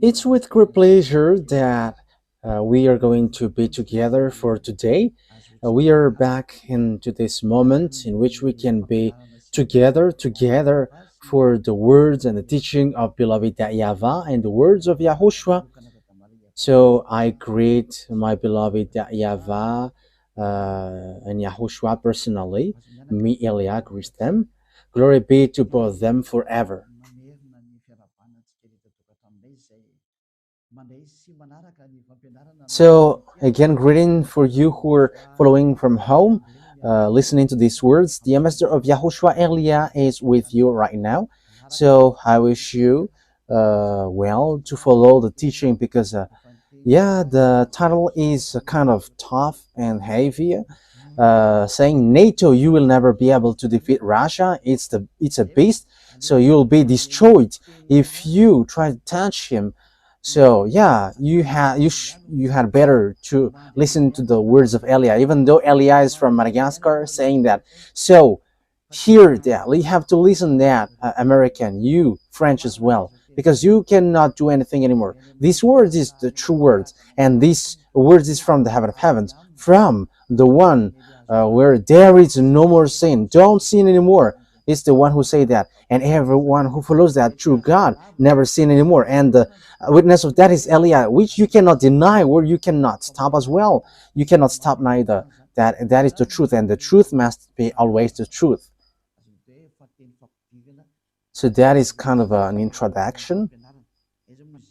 It's with great pleasure that we are going to be together for today. We are back into this moment in which we can be together for the words and the teaching of beloved YAHVAH and the words of YAHOSHUAH. So I greet my beloved YAHVAH and YAHOSHUAH personally. Me, Elia, greet them. Glory be to both them forever. So, again, greeting for you who are following from home, listening to these words. The ambassador of Yahushua Elia is with you right now. So, I wish you well to follow the teaching because, the title is kind of tough and heavy. Saying NATO, you will never be able to defeat Russia. It's a beast, so you will be destroyed if you try to touch him. So you had better to listen to the words of Elia, even though Elia is from Madagascar, saying that. So hear that you have to listen that American, you French as well, because you cannot do anything anymore. These words is the true words, and these words is from the heaven of heavens, from the one where there is no more sin. Don't sin anymore. It's the one who say that, and everyone who follows that true God never sin anymore. And the witness of that is Elia, which you cannot deny, or you cannot stop as well. You cannot stop neither. That is the truth, and the truth must be always the truth. So that is kind of an introduction.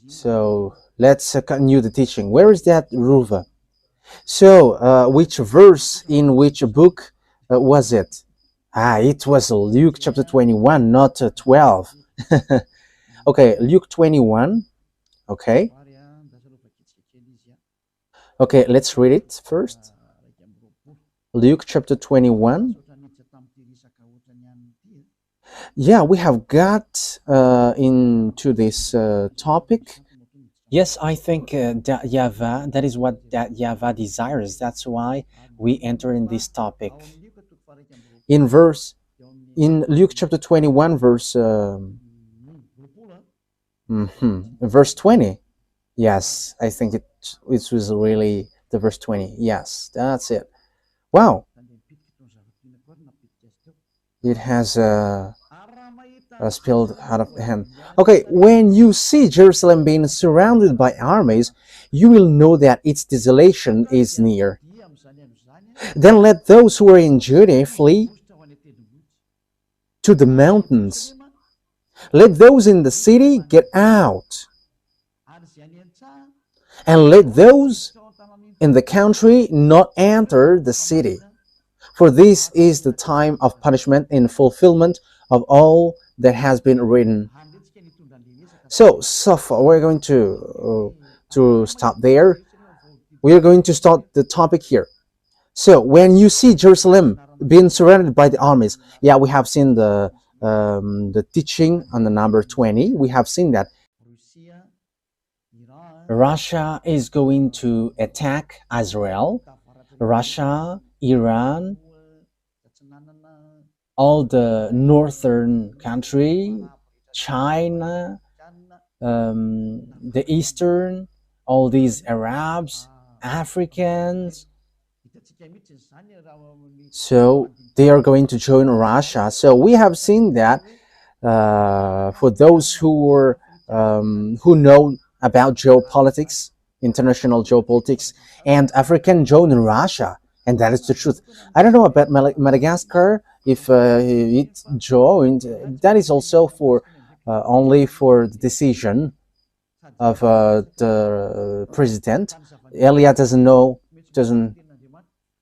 So let's continue the teaching. Where is that Ruva? So which verse in which book was it? It was Luke chapter 21, not 12. Okay, Luke 21. Okay. Okay, let's read it first. Luke chapter 21. Yeah, we have got into this topic. Yes, I think that YAHVAH, that is what that YAHVAH desires. That's why we enter in this topic. In Luke chapter 21, verse 20. Yes, I think it was really the verse 20. Yes, that's it. Wow. It has spilled out of hand. Okay, when you see Jerusalem being surrounded by armies, you will know that its desolation is near. Then let those who are in Judea flee to the mountains. Let those in the city get out. And let those in the country not enter the city. For this is the time of punishment in fulfillment of all that has been written. So far, we're going to stop there. We are going to start the topic here. So when you see Jerusalem being surrounded by the armies, we have seen the teaching on the number 20. We have seen that Russia is going to attack Israel. Russia, Iran, all the northern country, China, the eastern, all these Arabs, Africans. So they are going to join Russia. So we have seen that for those who know about geopolitics, international geopolitics, and African join Russia, and that is the truth. I don't know about Madagascar, if it joined. That is also for only for the decision of the president. Elia doesn't know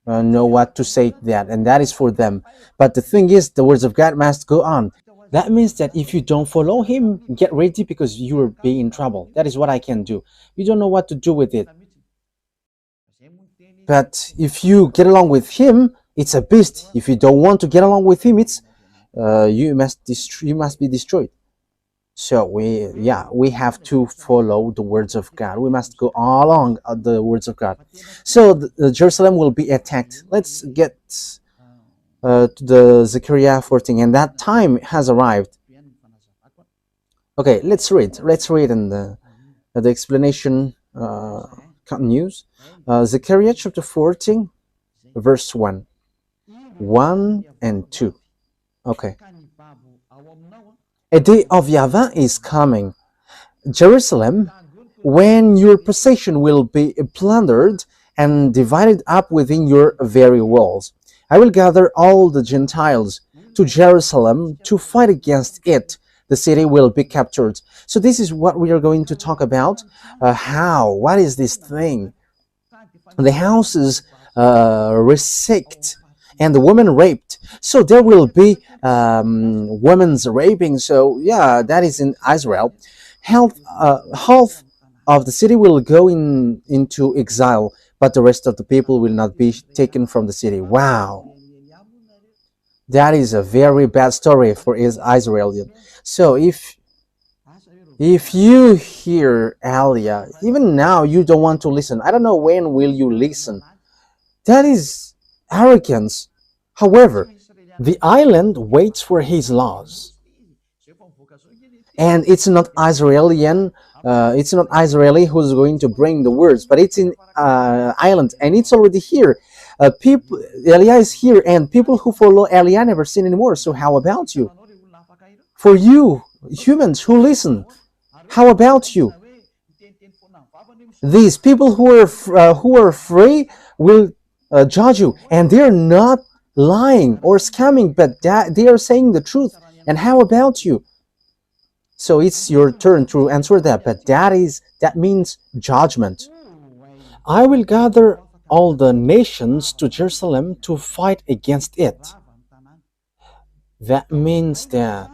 what to say to that, and that is for them. But the thing is, the words of God must go on. That means that if you don't follow him, get ready, because you will be in trouble. That is what I can do. You don't know what to do with it. But if you get along with him, it's a beast. If you don't want to get along with him, it's you must be destroyed. So we have to follow the words of God. We must go along the words of God. So the Jerusalem will be attacked. Let's get to the Zechariah 14, and that time has arrived. Okay, let's read. Let's read, and the explanation continues. Zechariah chapter 14, verse 1. 1 and 2. Okay. A day of YAHVAH is coming, Jerusalem, when your possession will be plundered and divided up within your very walls. I will gather all the Gentiles to Jerusalem to fight against it. The city will be captured. So this is what we are going to talk about. What is this thing? The houses resect and the woman raped. So there will be women's raping. So yeah, that is in Israel. Half of the city will go into exile, but the rest of the people will not be taken from the city. Wow, that is a very bad story for Israel. So if you hear Alia, even now you don't want to listen. I don't know when will you listen. That is arrogance. However, the island waits for his laws, and it's not Israeli who's going to bring the words, but it's in island, and it's already here. People, Elia is here, and people who follow Elia never sin anymore. So how about you? For you humans who listen, how about you? These people who are free will judge you, and they're not lying or scamming, but they are saying the truth. And how about you? So it's your turn to answer that, but that means judgment. I will gather all the nations to Jerusalem to fight against it. That means that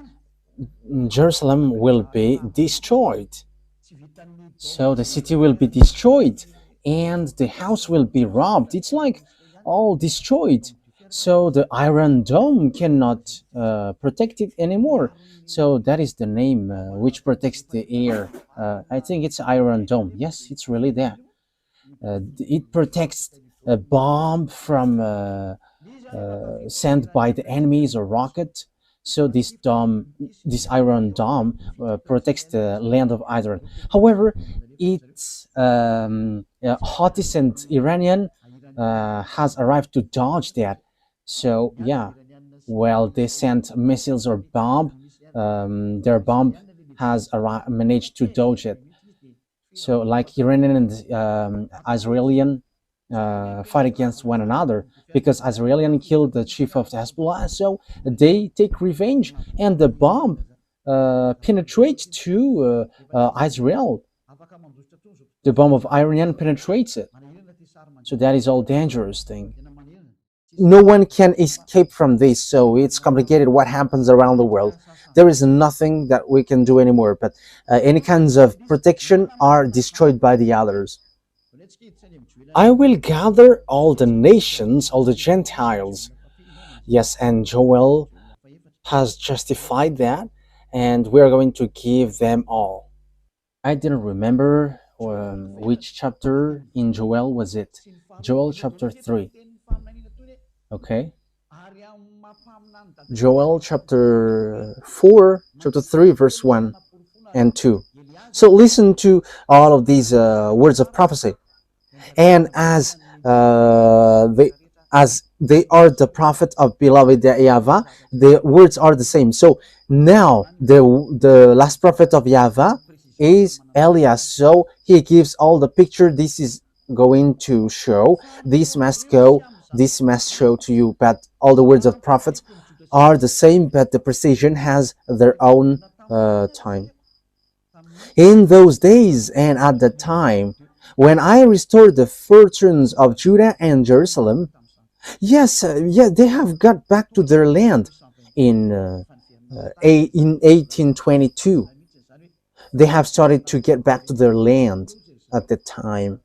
Jerusalem will be destroyed. So the city will be destroyed and the house will be robbed. It's like all destroyed. So the Iron Dome cannot protect it anymore. So that is the name which protects the air. I think it's Iron Dome. Yes, it's really that. It protects a bomb from sent by the enemies or rocket. So this Iron Dome protects the land of Israel. However, it's Houthis and Iranian has arrived to dodge that. So yeah, well, they sent missiles or bomb. Their bomb has managed to dodge it. So like Iranian and Israeli fight against one another because Israeli killed the chief of the Hezbollah, so they take revenge, and the bomb penetrates to Israel. The bomb of Iranian penetrates it. So that is all dangerous thing. No one can escape from this, so it's complicated what happens around the world. There is nothing that we can do anymore, but any kinds of protection are destroyed by the others. I will gather all the nations, all the Gentiles. Yes, and Joel has justified that, and we're going to give them all. I didn't remember which chapter in Joel was it. Joel chapter 3. Okay. Joel chapter 4, chapter 3, verse 1 and 2. So listen to all of these words of prophecy. And as they are the prophet of beloved YAHVAH, the words are the same. So now the last prophet of YAHVAH is Elias. So he gives all the picture. This is going to show. This must go. This must show to you. But all the words of prophets are the same, but the precision has their own time. In those days and at that time, when I restored the fortunes of Judah and Jerusalem, yes, they have got back to their land in 1822. They have started to get back to their land at the time.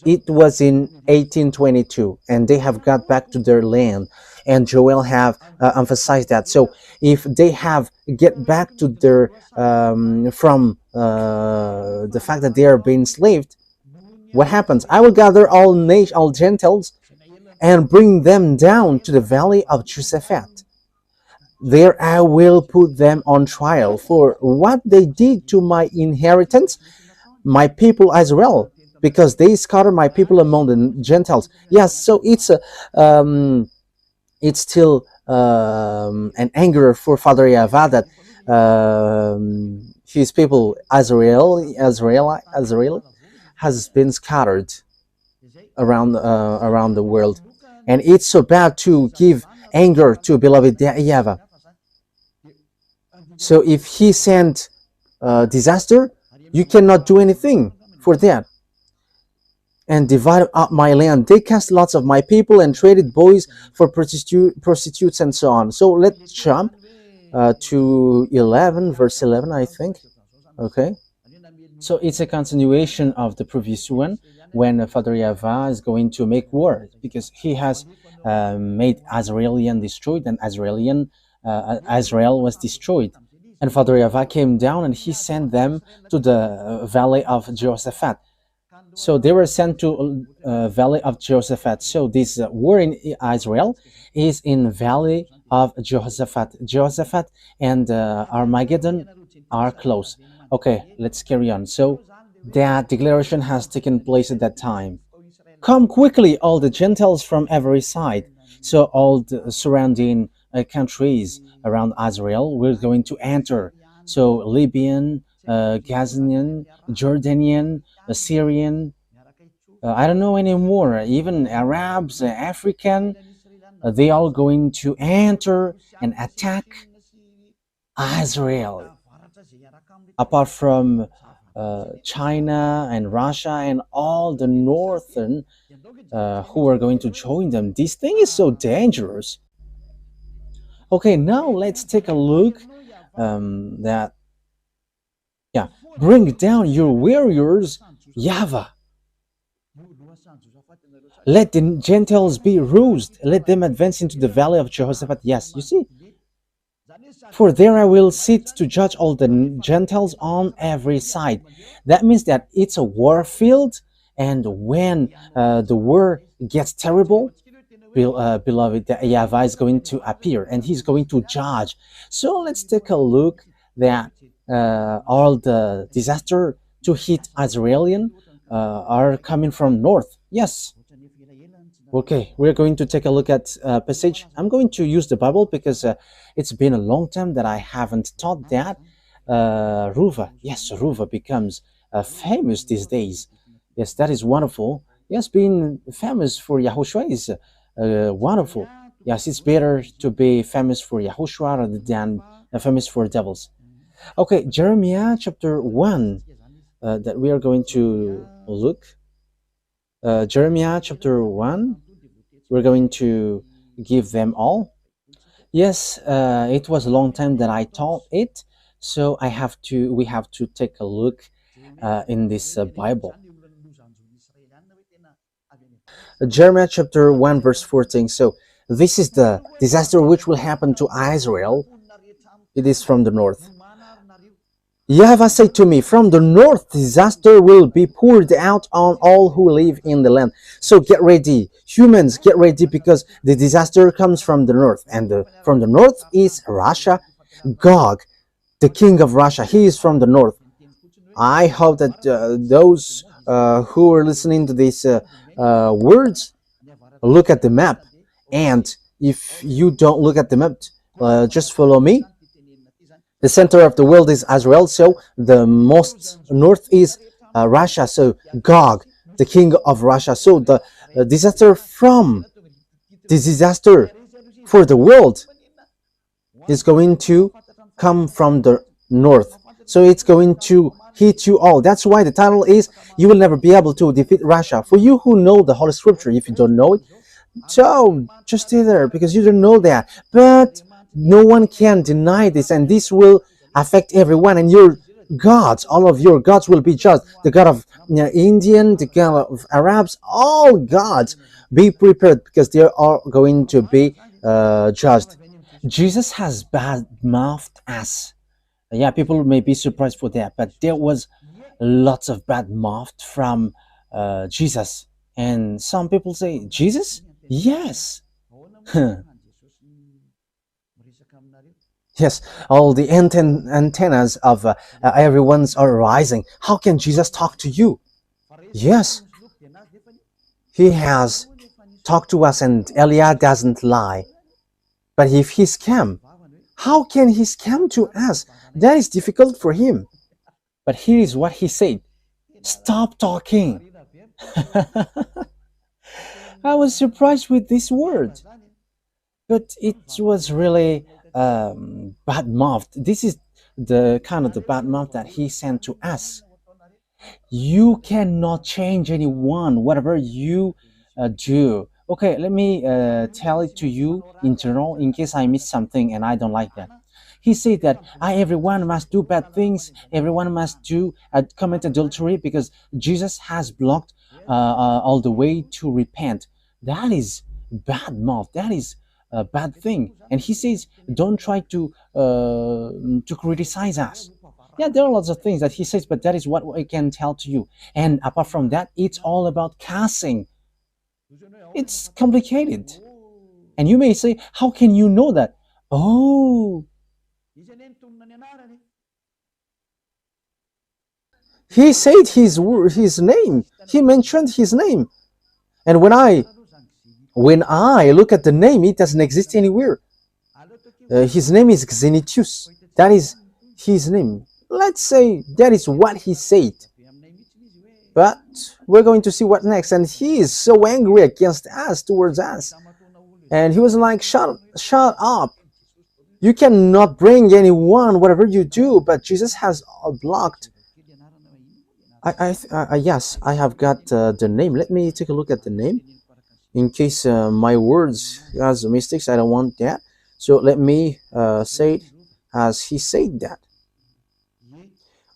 It was in 1822, and they have got back to their land. And Joel have emphasized that. So if they have get back to their from the fact that they are being enslaved, what happens? I will gather all Gentiles and bring them down to the valley of Josaphat. There I will put them on trial for what they did to my inheritance, my people Israel, because they scattered my people among the Gentiles. Yes, so it's still an anger for Father YAHVAH that his people Israel has been scattered around the world, and it's so bad to give anger to beloved YAHVAH. So if he sent disaster, you cannot do anything for that. And divided up my land. They cast lots of my people and traded boys for prostitutes and so on. So let's jump to 11, verse 11, I think. Okay. So it's a continuation of the previous one, when Father YAHVAH is going to make war, because he has made Azraelian destroyed, and Israel was destroyed. And Father YAHVAH came down and he sent them to the valley of Jehoshaphat. So they were sent to valley of Jehoshaphat. So this war in Israel is in valley of Jehoshaphat. Jehoshaphat and Armageddon are close. Okay, let's carry on. So that declaration has taken place at that time. Come quickly, all the Gentiles from every side. So all the surrounding countries around Israel were going to enter. So Libyan, Gazanian, Jordanian, Syrian, I don't know anymore, even Arabs, African, they all going to enter and attack Israel. Apart from China and Russia and all the northern who are going to join them. This thing is so dangerous. Okay, now let's take a look bring down your warriors, YAHVAH. Let the Gentiles be roused. Let them advance into the valley of Jehoshaphat. Yes, you see. For there I will sit to judge all the Gentiles on every side. That means that it's a war field, and when the war gets terrible, beloved, YAHVAH is going to appear and he's going to judge. So let's take a look that all the disaster to hit Israelian are coming from north. Yes. Okay, we're going to take a look at passage. I'm going to use the Bible because it's been a long time that I haven't taught that. Ruva, yes, Ruva becomes famous these days. Yes, that is wonderful. Yes, being famous for YAHOSHUAH is wonderful. Yes, it's better to be famous for YAHOSHUAH rather than famous for devils. Okay, Jeremiah chapter 1 that we are going to look. Jeremiah chapter 1, we're going to give them all. Yes, it was a long time that I taught it, so we have to take a look in this Bible. Jeremiah chapter 1 verse 14. So this is the disaster which will happen to Israel. It is from the north. YAHVAH said to me, from the north disaster will be poured out on all who live in the land. So get ready, humans, get ready, because the disaster comes from the north, and from the north is Russia. Gog, the king of Russia, he is from the north. I hope that those who are listening to these words look at the map, and if you don't look at the map, just follow me. The center of the world is Israel, so the most north is Russia, so Gog, the king of Russia. So the disaster for the world is going to come from the north. So it's going to hit you all. That's why the title is, you will never be able to defeat Russia. For you who know the Holy Scripture, if you don't know it, so just stay there because you don't know that. But no one can deny this, and this will affect everyone, and your gods, all of your gods will be judged. The God of Indian, the God of Arabs, all gods, be prepared because they are going to be judged. Jesus has bad-mouthed us. Yeah, people may be surprised for that, but there was lots of bad mouth from Jesus. And some people say, Jesus? Yes. Yes, all the antennas of everyone's are rising. How can Jesus talk to you? Yes, he has talked to us, and Elia doesn't lie. But if he scam, how can he scam to us? That is difficult for him. But here is what he said: stop talking. I was surprised with this word, but it was really bad mouth. This is the kind of the bad mouth that he sent to us. You cannot change anyone, whatever you do. Okay, let me tell it to you in general in case I miss something and I don't like that. He said that everyone must do bad things, everyone must do commit adultery because Jesus has blocked all the way to repent. That is bad mouth. That is a bad thing. And he says, don't try to criticize us. Yeah, there are lots of things that he says, but that is what I can tell to you. And apart from that, it's all about cussing. It's complicated. And you may say, how can you know that? Oh, he said his name. He mentioned his name. And when I look at the name, it doesn't exist anywhere. His name is Xenitius. That is his name. Let's say that is what he said. But we're going to see what next. And he is so angry against us, towards us. And he was like, shut up. You cannot bring anyone, whatever you do, but Jesus has blocked. Yes, I have got the name. Let me take a look at the name. In case my words has mistakes, I don't want that. So let me say it as he said that.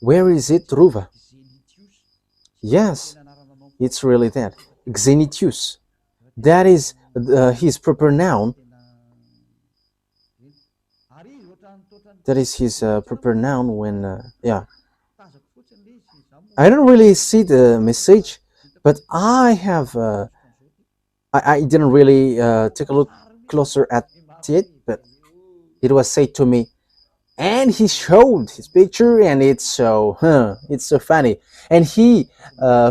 Where is it, Ruva? Yes, it's really that. Xenitius. That is his proper noun. That is his proper noun when, yeah. I don't really see the message, but I have, I didn't really take a look closer at it, but it was said to me. And he showed his picture, and it's so funny. And he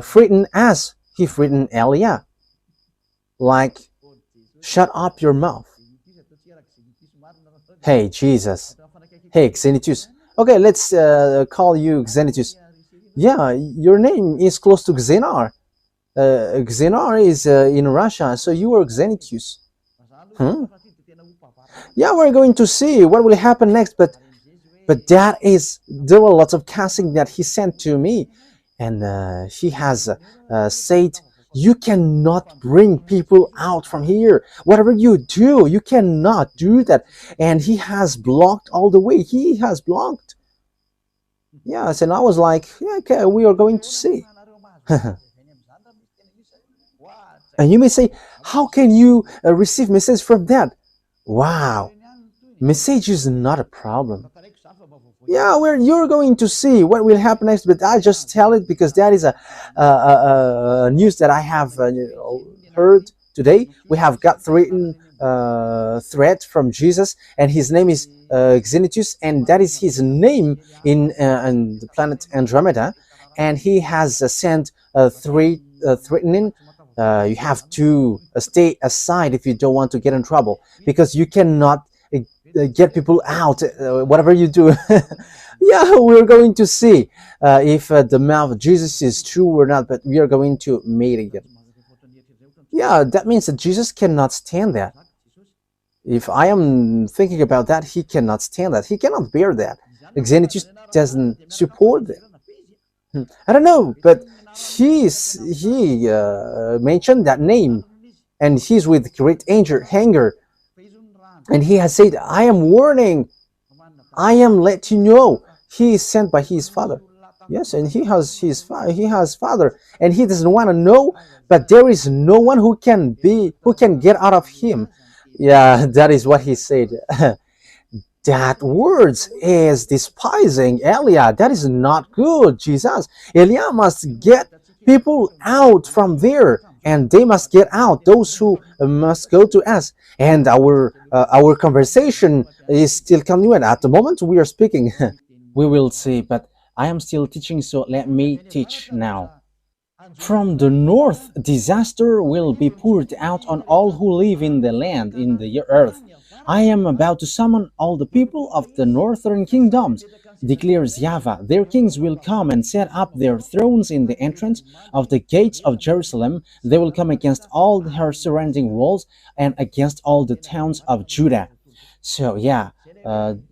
threatened us. He threatened Elia, like, shut up your mouth. Hey, Jesus. Hey, Xenitius. Okay, let's call you Xenitius. Yeah, your name is close to Xenar. Xenar is in Russia, so you are Xenitius. Yeah, we're going to see what will happen next, but there were lots of casting that he sent to me, and he has said, you cannot bring people out from here. Whatever you do, you cannot do that. And he has blocked all the way. He has blocked. Yes, and I was like, yeah, okay, we are going to see. And you may say, how can you receive message from that? Wow, message is not a problem. Yeah, you're going to see what will happen next, but I just tell it because that is a news that I have heard today. We have got threat from Jesus, and his name is Xenitius, and that is his name in the planet Andromeda, and he has sent threatening. You have to stay aside if you don't want to get in trouble, because you cannot get people out, whatever you do. Yeah, we're going to see if the mouth of Jesus is true or not, but we are going to meet again. Yeah, that means that Jesus cannot stand that. If I am thinking about that, he cannot stand that. He cannot bear that. Xenitius doesn't support that. I don't know, but he mentioned that name, and he's with great anger. And he has said, I am warning, I am letting you know. He is sent by his father. Yes, and he has father, and he doesn't want to know, but there is no one who can get out of him. Yeah, that is what he said. That words is despising Elia. That is not good, Jesus. Elia must get people out from there. and they must get out. Those who must go to us, and our conversation is still continuing. At the moment we are speaking, we will see. But I am still teaching, so let me teach now. From the north, disaster will be poured out on all who live in the land, in the earth. I am about to summon all the people of the northern kingdoms, declares YAHVAH. Their kings will come and set up their thrones in the entrance of the gates of Jerusalem. They will come against all her surrounding walls and against all the towns of Judah. So yeah,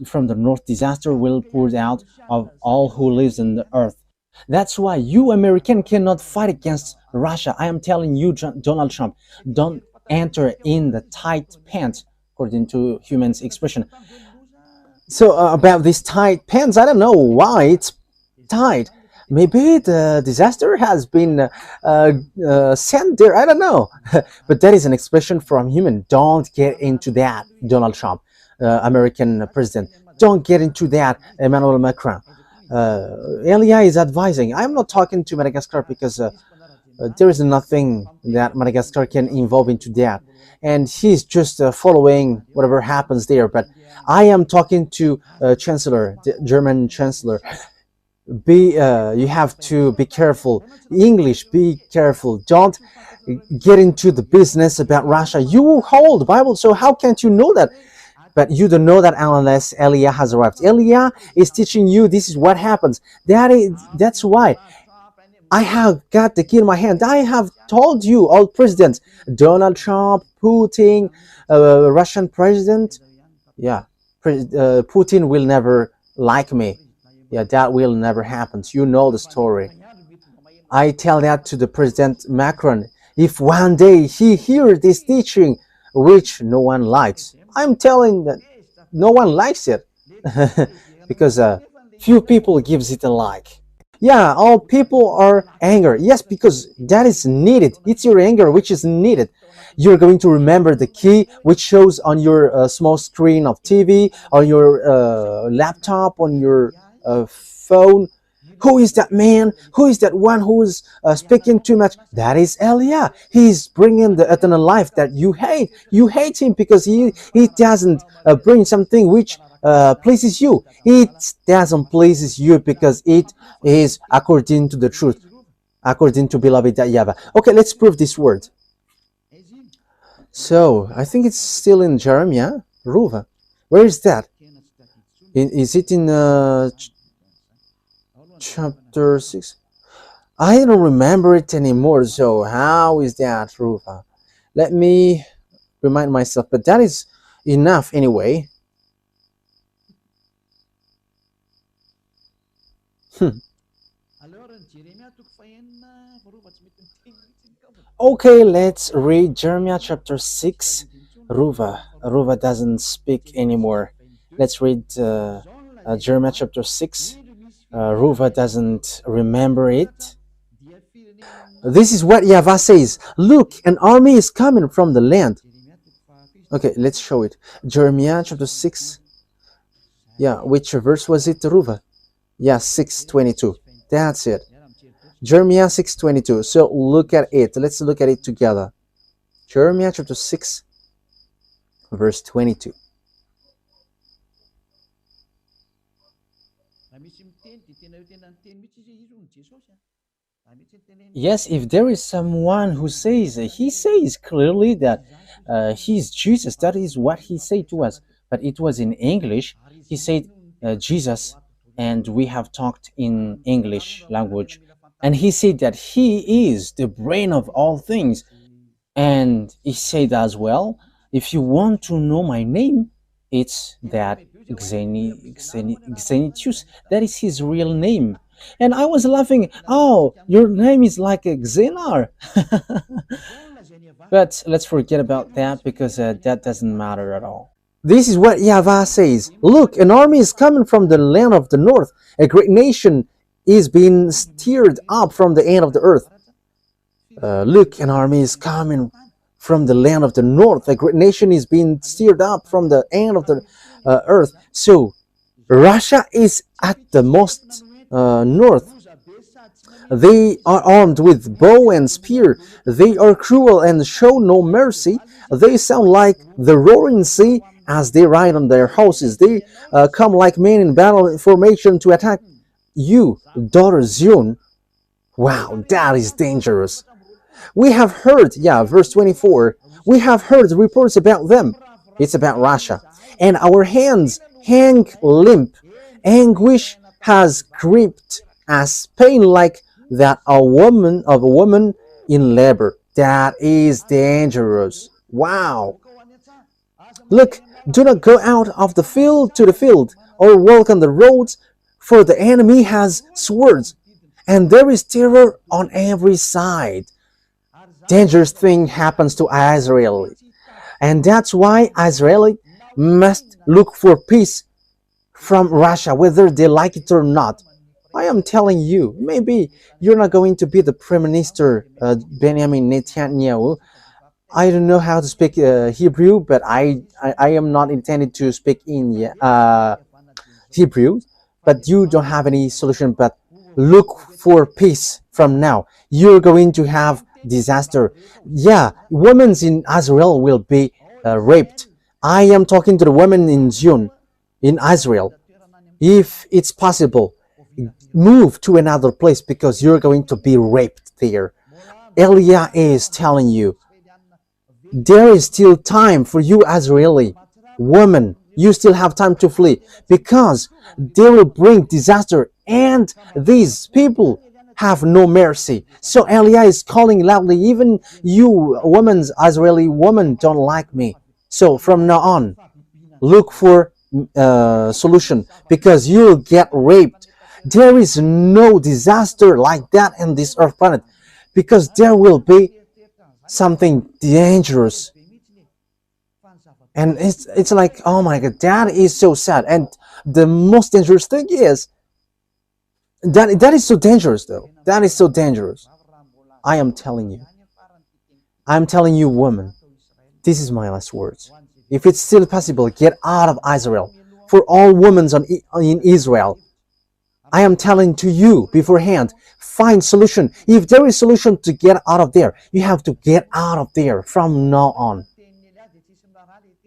from the north, disaster will pour out of all who lives in the earth. That's why you American cannot fight against Russia. I am telling you, Donald Trump, don't enter in the tight pants, according to humans' expression. So about this tight pants, I don't know why it's tight. Maybe the disaster has been sent there. I don't know. But that is an expression from human. Don't get into that, Donald Trump, American president. Don't get into that, Emmanuel Macron. Elia is advising. I'm not talking to Madagascar because there is nothing that Madagascar can involve into that, and he's just following whatever happens there. But I am talking to Chancellor, the German Chancellor. You have to be careful. English, be careful. Don't get into the business about Russia. You hold the Bible, so how can't you know that? But you don't know that unless Elia has arrived. Elia is teaching you this is what happens. That's why I have got the key in my hand. I have told you, all presidents, Donald Trump, Putin, Russian president. Yeah, Putin will never like me. Yeah, that will never happen. You know the story. I tell that to the President Macron. If one day he hears this teaching, which no one likes, I'm telling that no one likes it because few people gives it a like. Yeah, all people are angry. Yes, because that is needed. It's your anger which is needed. You're going to remember the key which shows on your small screen of TV, on your laptop, on your phone. Who is that man? Who is that one who is speaking too much? That is Elia. He's bringing the eternal life that you hate. You hate him because he doesn't bring something which pleases you. It doesn't pleases you because it is according to the truth, according to beloved YAHVAH. Okay, let's prove this word. So I think it's still in Jeremiah. Ruva. Where is that? Is it in chapter 6? I don't remember it anymore. So how is that, Ruva? Let me remind myself. But that is enough anyway. Okay, let's read Jeremiah chapter 6. Ruva doesn't speak anymore. Let's read Jeremiah chapter 6. Ruva doesn't remember it. This is what YAHVAH says. Look, an army is coming from the land. Okay, let's show it. Jeremiah chapter 6. Yeah, which verse was it, Ruva? Yeah, 6:22. That's it. Jeremiah 6:22. So look at it. Let's look at it together. Jeremiah chapter 6, verse 22. Yes, if there is someone who says, he says clearly that he's Jesus. That is what he said to us. But it was in English. He said Jesus, and we have talked in English language. And he said that he is the brain of all things. And he said as well, if you want to know my name, it's that Xenitius. That is his real name. And I was laughing, oh, your name is like a Xenar. But let's forget about that because that doesn't matter at all. This is what YAHVAH says. Look, an army is coming from the land of the north. A great nation is being stirred up from the end of the earth. Look, an army is coming from the land of the north. A great nation is being stirred up from the end of the earth. So Russia is at the most north. They are armed with bow and spear. They are cruel and show no mercy. They sound like the roaring sea as they ride on their horses. They come like men in battle formation to attack you, daughter Zion. Wow, that is dangerous. We have heard, yeah, verse 24, we have heard reports about them. It's about Russia. And our hands hang limp. Anguish has gripped us, pain like that of a woman in labor. That is dangerous. Wow. Look, do not go out of the field to the field, or walk on the roads, for the enemy has swords, and there is terror on every side. Dangerous thing happens to Israel, and that's why Israel must look for peace from Russia, whether they like it or not. I am telling you, maybe you're not going to be the Prime Minister, Benjamin Netanyahu. I don't know how to speak Hebrew, but I am not intended to speak in Hebrew. But you don't have any solution but look for peace from now. You're going to have disaster. Yeah, women in Israel will be raped. I am talking to the women in June, in Israel. If it's possible, move to another place because you're going to be raped there. Elia is telling you, there is still time for you, Israeli woman. You still have time to flee because they will bring disaster and these people have no mercy. So Elia is calling loudly, even you women's Israeli woman don't like me. So from now on, look for solution because you'll get raped. There is no disaster like that in this earth planet because there will be something dangerous. And it's like, oh my God, that is so sad. And the most dangerous thing is that is so dangerous though. That is so dangerous. I am telling you. I'm telling you, woman, this is my last words. If it's still possible, get out of Israel. For all women in Israel, I am telling to you beforehand, find solution. If there is solution to get out of there, you have to get out of there from now on.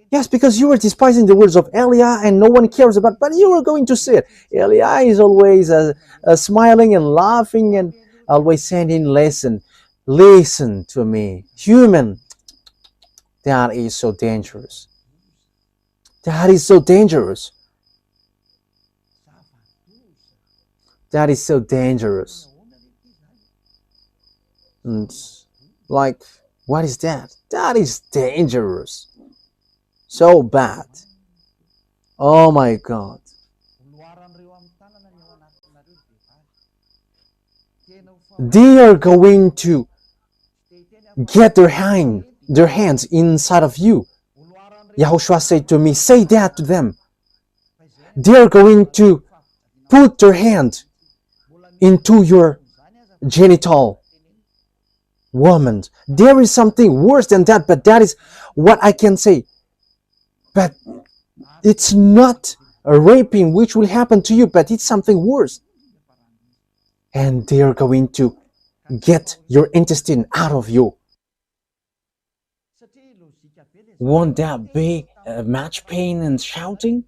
Yes, because you are despising the words of Elia and no one cares about, but you are going to see it. Elia is always smiling and laughing and always saying, listen to me. Human, that is so dangerous. That is so dangerous. That is so dangerous. And like, what is that? That is dangerous. So bad. Oh my God. They are going to get their hands inside of you. YAHOSHUAH said to me, say that to them. They are going to put their hand into your genital. Woman, there is something worse than that, but that is what I can say. But it's not a raping which will happen to you, but it's something worse. And they are going to get your intestine out of you. Won't that be much pain and shouting?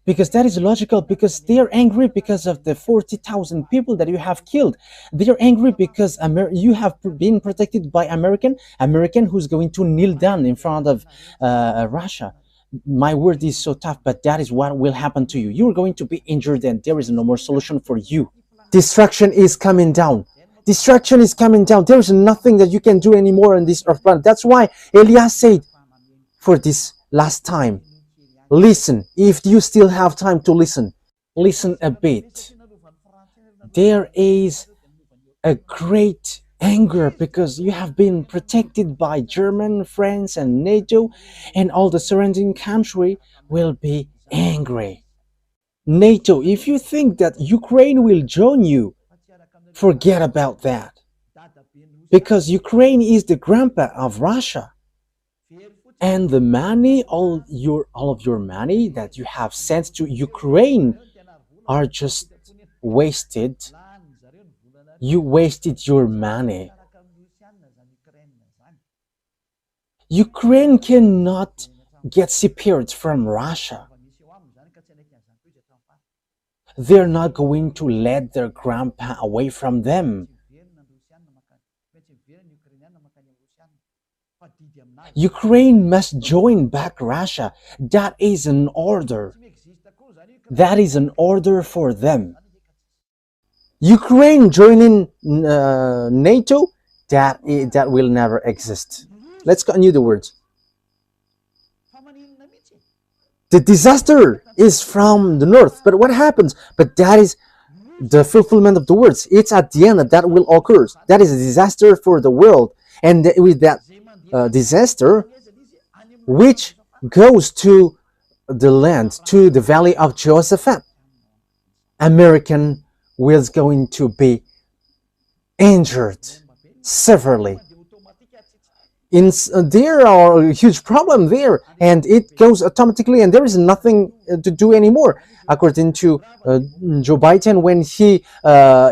Because that is logical, because they are angry because of the 40,000 people that you have killed. They are angry because you have been protected by American who's going to kneel down in front of Russia. My word is so tough, but that is what will happen to you. You're going to be injured and there is no more solution for you. Destruction is coming down. Destruction is coming down. There is nothing that you can do anymore on this earth planet. That's why Elias said, for this last time, listen. If you still have time to listen, listen a bit. There is a great anger because you have been protected by Germany, France, and NATO, and all the surrounding country will be angry. NATO, if you think that Ukraine will join you, forget about that. Because Ukraine is the grandpa of Russia. And the money, all of your money that you have sent to Ukraine are just wasted You wasted your money. Ukraine cannot get separated from Russia. They're not going to let their grandpa away from them. Ukraine must join back Russia. That is an order. That is an order for them. Ukraine joining NATO, that will never exist. Let's continue the words. The disaster is from the north, but what happens? But that is the fulfillment of the words. It's at the end that will occur. That is a disaster for the world, and with that disaster, which goes to the land, to the valley of Jehoshaphat, American was going to be injured severely. There are a huge problem there, and it goes automatically, and there is nothing to do anymore. According to Joe Biden, when he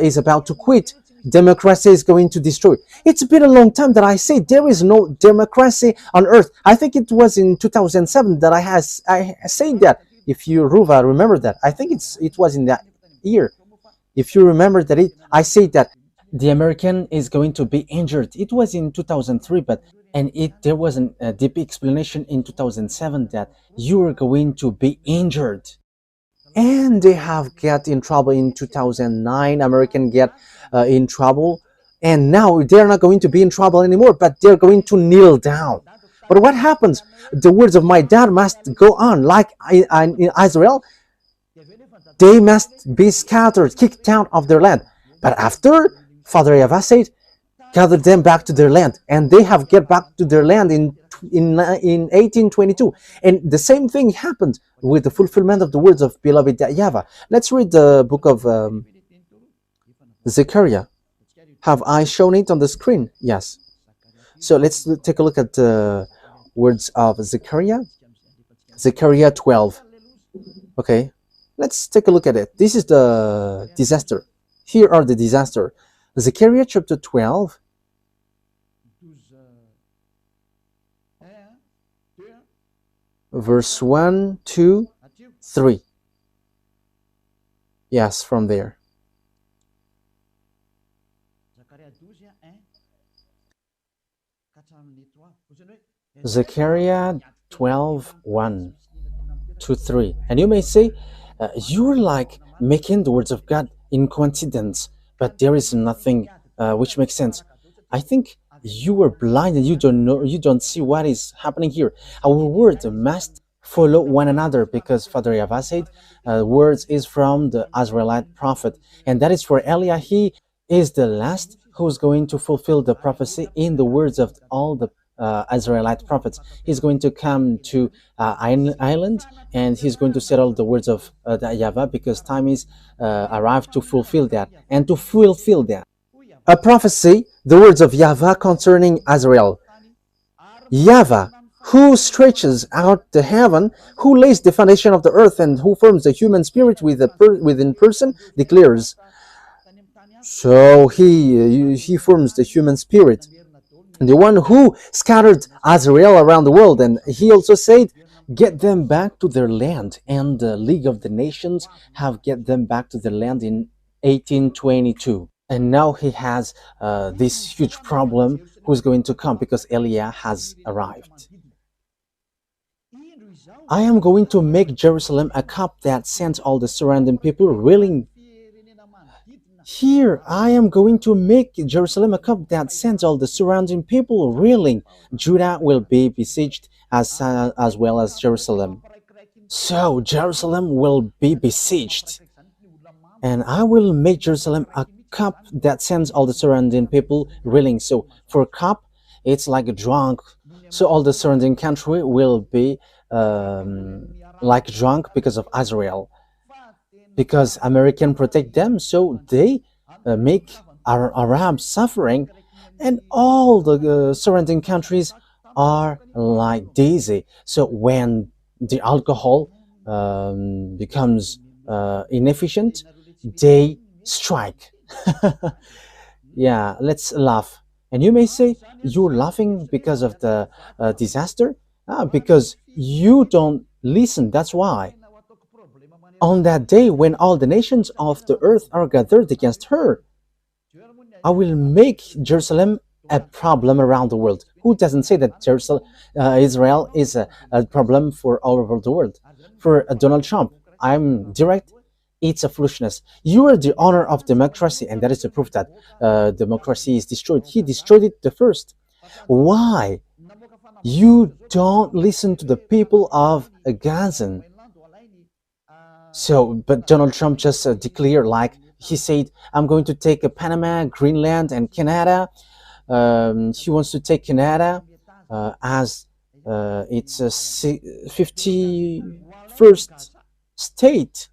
is about to quit, democracy is going to destroy. It's been a long time that I say there is no democracy on earth. I think it was in 2007 that I said that. If you, Ruva, remember that. I think it was in that year. If you remember that, I say that the American is going to be injured. It was in 2003, there was a deep explanation in 2007 that you are going to be injured. And they have get in trouble in 2009. American get in trouble, and now they're not going to be in trouble anymore, but they're going to kneel down. But what happens? The words of my dad must go on. Like in Israel, they must be scattered, kicked out of their land. But after, Father YAHVAH said, gather them back to their land, and they have get back to their land in 1822. And the same thing happened with the fulfillment of the words of beloved YAHVAH. Let's read the book of Zechariah. Have I shown it on the screen? Yes. So let's take a look at the words of Zechariah. Zechariah 12. Okay, let's take a look at it. This is the disaster. Here are the disaster. Zechariah chapter 12. Verse 1, 2, 3. Yes, from there. Zechariah 12, 1 to 3. And you may say, you're like making the words of God in coincidence, but there is nothing which makes sense. I think you are blind and you don't know, you don't see what is happening here. Our words must follow one another, because Father YAHVAH said words is from the Israelite prophet, and that is for Eliah. He is the last who's going to fulfill the prophecy in the words of all the Israelite prophets. He's going to come to island, and he's going to settle the words of the YAHVAH, because time is arrived to fulfill that, and to fulfill that. A prophecy, the words of YAHVAH concerning Israel. YAHVAH, who stretches out the heaven, who lays the foundation of the earth, and who forms the human spirit within person, declares. So he forms the human spirit, the one who scattered Israel around the world. And he also said, get them back to their land. And the League of the Nations have get them back to their land in 1822. And now he has this huge problem who's going to come, because Eliah has arrived. I am going to make Jerusalem a cup that sends all the surrounding people reeling. Here, I am going to make Jerusalem a cup that sends all the surrounding people reeling. Judah will be besieged as well as Jerusalem. So Jerusalem will be besieged, and I will make Jerusalem a cup that sends all the surrounding people reeling. So for cup, it's like a drunk. So all the surrounding country will be like drunk because of Israel, because American protect them, so they make Arabs suffering, and all the surrounding countries are like dizzy. So when the alcohol becomes inefficient, they strike. Yeah, let's laugh. And you may say, you're laughing because of the disaster? Because you don't listen, that's why. On that day when all the nations of the earth are gathered against her, I will make Jerusalem a problem around the world. Who doesn't say that Israel is a problem for all over the world? For Donald Trump, I'm direct. It's a foolishness. You are the honor of democracy, and that is the proof that democracy is destroyed. He destroyed it the first. Why? You don't listen to the people of Gaza. So, but Donald Trump just declared, like he said, I'm going to take Panama, Greenland, and Canada. He wants to take Canada as its 51st state.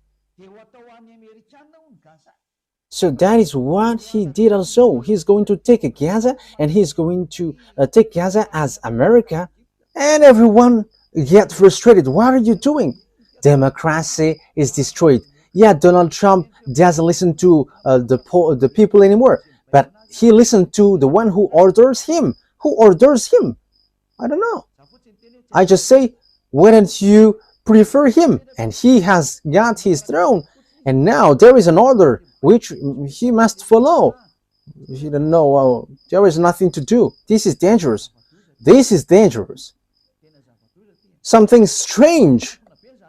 So that is what he did also. He's going to take Gaza, and he's going to take Gaza as America, and everyone get frustrated. What are you doing? Democracy is destroyed. Yeah, Donald Trump doesn't listen to the people anymore, but he listened to the one who orders him. Who orders him? I don't know. I just say, why don't you prefer him? And he has got his throne, and now there is an order which he must follow. He don't know. There is nothing to do. This is dangerous. This is dangerous. Something strange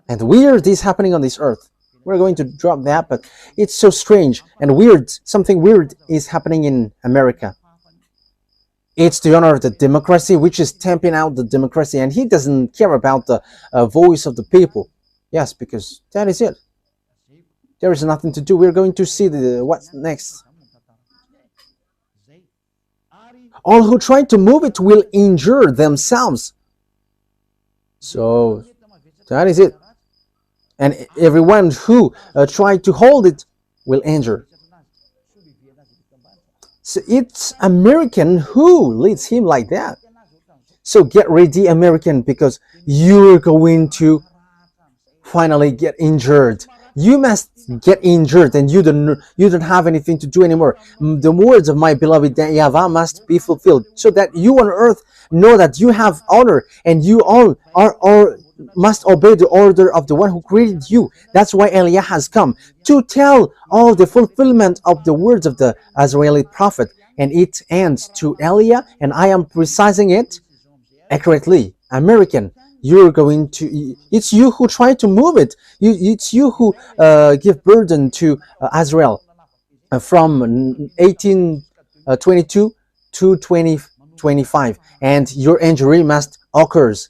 and weird is happening on this earth. We're going to drop that, but it's so strange and weird. Something weird is happening in America. It's the honor of the democracy, which is stamping out the democracy, and he doesn't care about the voice of the people. Yes, because that is it. There is nothing to do. We're going to see what's next. All who try to move it will injure themselves. So that is it. And everyone who tried to hold it will injure. So it's American who leads him like that. So get ready, American, because you're going to finally get injured. You must get injured, and you don't have anything to do anymore. The words of my beloved YAHVAH must be fulfilled, so that you on earth know that you have honor, and you all must obey the order of the one who created you. That's why YAH has come to tell all the fulfillment of the words of the Israeli prophet, and it ends to YAH, and I am precising it accurately. American, you're going to, it's you who try to move it. It's you who give burden to Israel from 1822 to 2025, and your injury must occurs